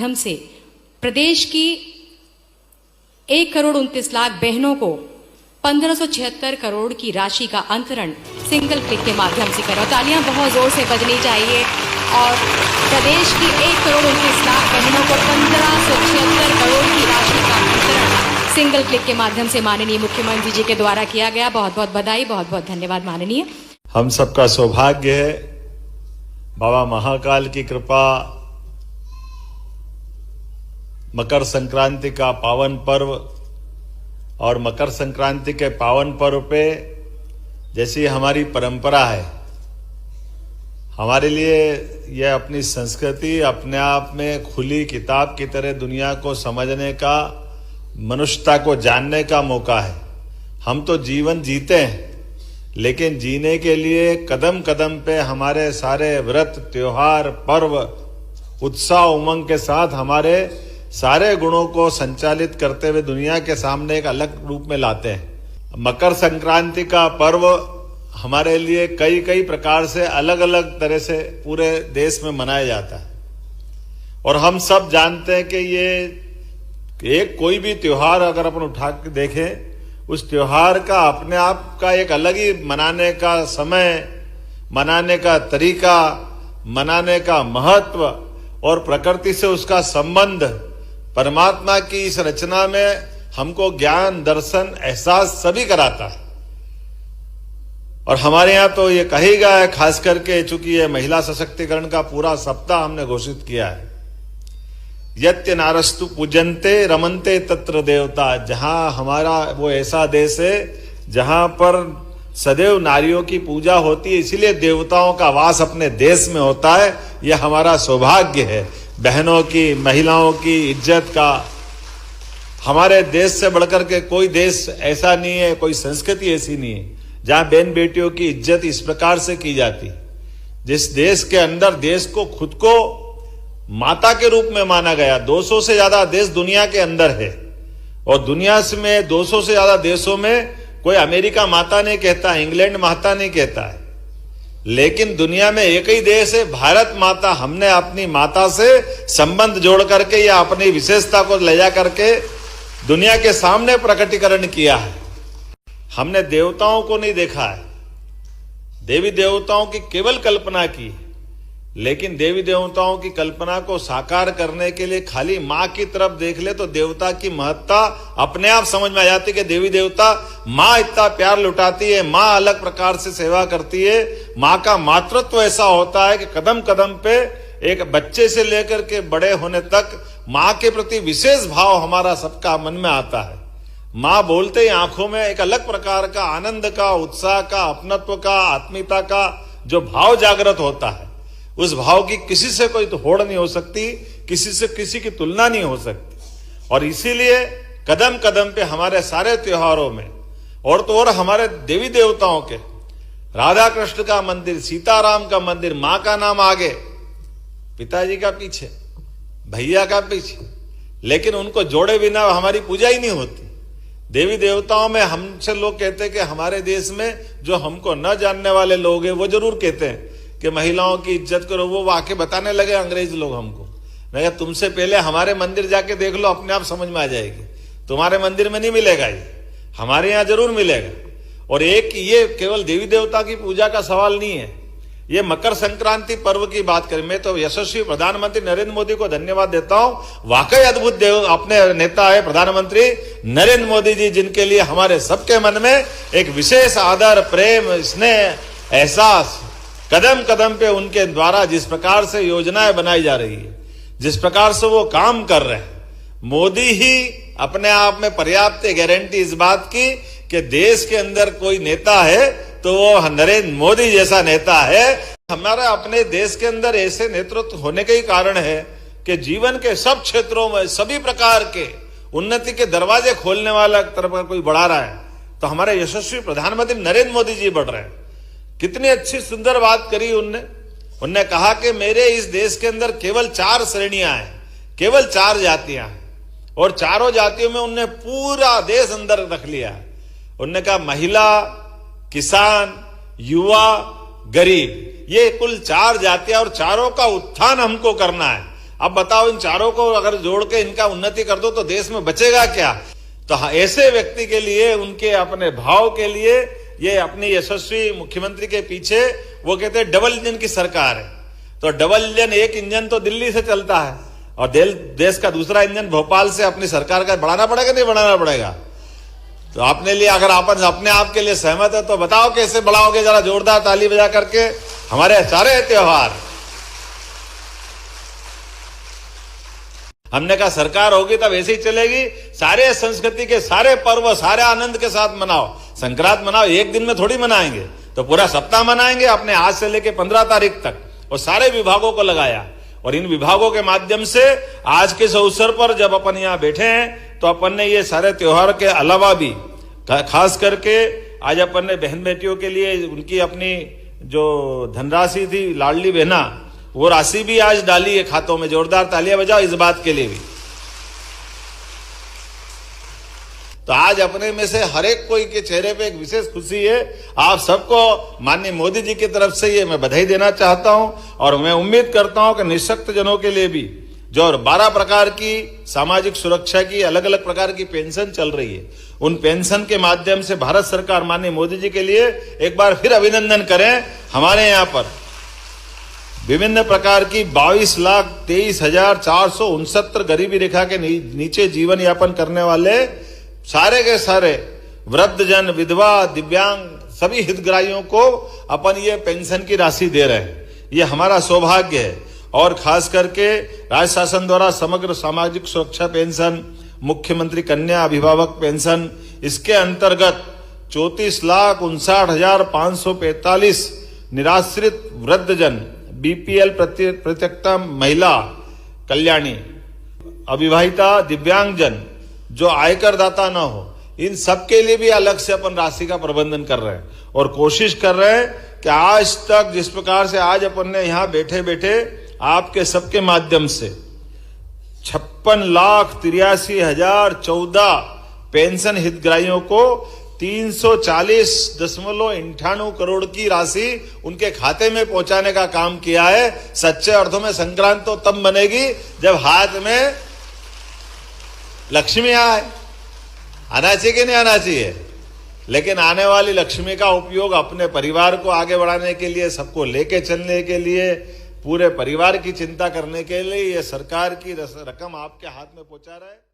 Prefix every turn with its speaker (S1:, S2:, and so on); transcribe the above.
S1: माध्यम से प्रदेश की 1,29,00,000 बहनों को 1576 करोड़ की राशि का अंतरण सिंगल क्लिक के माध्यम से करो। तालियां बहुत जोर से बजनी चाहिए। और प्रदेश की 1,29,00,000 बहनों को 1576 करोड़ की राशि का अंतरण सिंगल क्लिक के माध्यम से माननीय मुख्यमंत्री जी के द्वारा किया गया। बहुत बहुत बधाई, बहुत बहुत धन्यवाद माननीय।
S2: हम सबका सौभाग्य है, बाबा महाकाल की कृपा, मकर संक्रांति का पावन पर्व, और मकर संक्रांति के पावन पर्व पे जैसी हमारी परंपरा है, हमारे लिए यह अपनी संस्कृति अपने आप में खुली किताब की तरह दुनिया को समझने का, मनुष्यता को जानने का मौका है। हम तो जीवन जीते हैं, लेकिन जीने के लिए कदम कदम पे हमारे सारे व्रत, त्योहार, पर्व उत्साह उमंग के साथ हमारे सारे गुणों को संचालित करते हुए दुनिया के सामने एक अलग रूप में लाते हैं। मकर संक्रांति का पर्व हमारे लिए कई कई प्रकार से अलग अलग तरह से पूरे देश में मनाया जाता है, और हम सब जानते हैं कि ये कोई भी त्योहार अगर अपन उठा के देखें, उस त्योहार का अपने आप का एक अलग ही मनाने का समय, मनाने का तरीका, मनाने का महत्व और प्रकृति से उसका संबंध, परमात्मा की इस रचना में हमको ज्ञान, दर्शन, एहसास सभी कराता है। और हमारे यहाँ तो ये कही गया है, खास करके चूंकि ये महिला सशक्तिकरण का पूरा सप्ताह हमने घोषित किया है, यत्य नारस्तु पूजन्ते रमन्ते तत्र देवता। जहां हमारा वो ऐसा देश है जहां पर सदैव नारियों की पूजा होती है, इसीलिए देवताओं का वास अपने देश में होता है। यह हमारा सौभाग्य है, बहनों की, महिलाओं की इज्जत का। हमारे देश से बढ़कर के कोई देश ऐसा नहीं है, कोई संस्कृति ऐसी नहीं है जहां बहन बेटियों की इज्जत इस प्रकार से की जाती। जिस देश के अंदर देश को खुद को माता के रूप में माना गया, 200 से ज्यादा देश दुनिया के अंदर है, और दुनिया में 200 से ज्यादा देशों में कोई अमेरिका माता नहीं कहता, इंग्लैंड माता नहीं कहता है, लेकिन दुनिया में एक ही देश है भारत माता। हमने अपनी माता से संबंध जोड़ करके या अपनी विशेषता को ले जा करके दुनिया के सामने प्रकटीकरण किया है। हमने देवताओं को नहीं देखा है, देवी देवताओं की केवल कल्पना की, लेकिन देवी देवताओं की कल्पना को साकार करने के लिए खाली माँ की तरफ देख ले तो देवता की महत्ता अपने आप समझ में आ जाती कि देवी देवता, माँ इतना प्यार लुटाती है, माँ अलग प्रकार से सेवा करती है। माँ का मातृत्व ऐसा होता है कि कदम कदम पे एक बच्चे से लेकर के बड़े होने तक माँ के प्रति विशेष भाव हमारा सबका मन में आता है। माँ बोलते ही आंखों में एक अलग प्रकार का आनंद का, उत्साह का, अपनत्व का, आत्मीयता का जो भाव जागृत होता है, उस भाव की किसी से कोई तो होड़ नहीं हो सकती, किसी से किसी की तुलना नहीं हो सकती। और इसीलिए कदम कदम पे हमारे सारे त्योहारों में, और तो और हमारे देवी देवताओं के, राधा कृष्ण का मंदिर, सीताराम का मंदिर, माँ का नाम आगे, पिताजी का पीछे, भैया का पीछे, लेकिन उनको जोड़े बिना हमारी पूजा ही नहीं होती। देवी देवताओं में हमसे लोग कहते हैं कि हमारे देश में जो हमको न जानने वाले लोग हैं वो जरूर कहते हैं कि महिलाओं की इज्जत करो। वो वाकई बताने लगे अंग्रेज लोग हमको, मैं तुमसे पहले हमारे मंदिर जाके देख लो, अपने आप समझ में आ जाएगी। तुम्हारे मंदिर में नहीं मिलेगा, ये हमारे यहाँ जरूर मिलेगा। और एक ये केवल देवी देवता की पूजा का सवाल नहीं है, ये मकर संक्रांति पर्व की बात करें, मैं तो यशस्वी प्रधानमंत्री नरेंद्र मोदी को धन्यवाद देता हूं। वाकई अद्भुत देव अपने नेता है प्रधानमंत्री नरेंद्र मोदी जी, जिनके लिए हमारे सबके मन में एक विशेष आदर, प्रेम, स्नेह, एहसास, कदम कदम पे उनके द्वारा जिस प्रकार से योजनाएं बनाई जा रही है, जिस प्रकार से वो काम कर रहे हैं, मोदी ही अपने आप में पर्याप्त गारंटी इस बात की कि देश के अंदर कोई नेता है तो वो नरेंद्र मोदी जैसा नेता है। हमारा अपने देश के अंदर ऐसे नेतृत्व होने के ही कारण है कि जीवन के सब क्षेत्रों में सभी प्रकार के उन्नति के दरवाजे खोलने वाला तरफ कोई बढ़ा रहा है तो हमारे यशस्वी प्रधानमंत्री नरेंद्र मोदी जी बढ़ रहे हैं। कितनी अच्छी सुंदर बात करी उनने कहा कि मेरे इस देश के अंदर केवल 4 श्रेणियां हैं, केवल 4 जातियां हैं, और चारों जातियों में उनने पूरा देश अंदर रख लिया है। उनने कहा महिला, किसान, युवा, गरीब, ये कुल 4 जातियां, और चारों का उत्थान हमको करना है। अब बताओ, इन चारों को अगर जोड़ के इनका उन्नति कर दो तो देश में बचेगा क्या? तो ऐसे व्यक्ति के लिए, उनके अपने भाव के लिए, ये अपनी यशस्वी मुख्यमंत्री के पीछे वो कहते हैं डबल इंजन की सरकार है। तो डबल इंजन, एक इंजन तो दिल्ली से चलता है और देश का दूसरा इंजन भोपाल से अपनी सरकार का बढ़ाना पड़ेगा, नहीं बढ़ाना पड़ेगा? तो अपने लिए अगर आप अपने आप के लिए सहमत है तो बताओ कैसे बढ़ाओगे? जरा जोरदार ताली बजा करके। हमारे सारे त्योहार, हमने कहा सरकार होगी तब ऐसे ही चलेगी, सारे संस्कृति के सारे पर्व सारे आनंद के साथ मनाओ। संक्रांत मनाओ, एक दिन में थोड़ी मनाएंगे, तो पूरा सप्ताह मनाएंगे अपने आज से लेके 15 तारीख तक। और सारे विभागों को लगाया और इन विभागों के माध्यम से आज के इस अवसर पर जब अपन यहाँ बैठे हैं तो अपन ने ये सारे त्योहार के अलावा भी खास करके आज अपन ने बहन बेटियों के लिए उनकी अपनी जो धनराशि थी, लाडली बहना, वो राशि भी आज डाली है खातों में। जोरदार तालियां बजाओ इस बात के लिए भी। तो आज अपने में से हर एक कोई के चेहरे पे एक विशेष खुशी है। आप सबको माननीय मोदी जी की तरफ से ये मैं बधाई देना चाहता हूं और मैं उम्मीद करता हूं कि निःशक्त जनों के लिए भी जो 12 प्रकार की सामाजिक सुरक्षा की अलग अलग प्रकार की पेंशन चल रही है, उन पेंशन के माध्यम से भारत सरकार माननीय मोदी जी के लिए एक बार फिर अभिनंदन करें। हमारे यहाँ पर विभिन्न प्रकार की 22,23,469 गरीबी रेखा के नीचे जीवन यापन करने वाले सारे के सारे वृद्धजन, विधवा, दिव्यांग सभी हितग्राहियों को अपन ये पेंशन की राशि दे रहे हैं। ये हमारा सौभाग्य है। और खास करके राज्य शासन द्वारा समग्र सामाजिक सुरक्षा पेंशन, मुख्यमंत्री कन्या अभिभावक पेंशन, इसके अंतर्गत 34,59,545 निराश्रित वृद्धजन, बीपीएल प्रत्यक्ता महिला कल्याणी, अविवाहिता, दिव्यांगजन जो आयकर दाता ना हो, इन सब के लिए भी अलग से अपन राशि का प्रबंधन कर रहे हैं और कोशिश कर रहे हैं कि आज तक जिस प्रकार से आज अपन ने यहाँ बैठे बैठे आपके सबके माध्यम से 56,83,014 पेंशन हितग्राहियों को 340.98 करोड़ की राशि उनके खाते में पहुंचाने का काम किया है। सच्चे अर्थों में संक्रांत तो तब बनेगी जब हाथ में लक्ष्मी आए। आना चाहिए कि नहीं आना चाहिए? लेकिन आने वाली लक्ष्मी का उपयोग अपने परिवार को आगे बढ़ाने के लिए, सबको लेके चलने के लिए, पूरे परिवार की चिंता करने के लिए ये सरकार की रकम आपके हाथ में पहुंचा रहा है।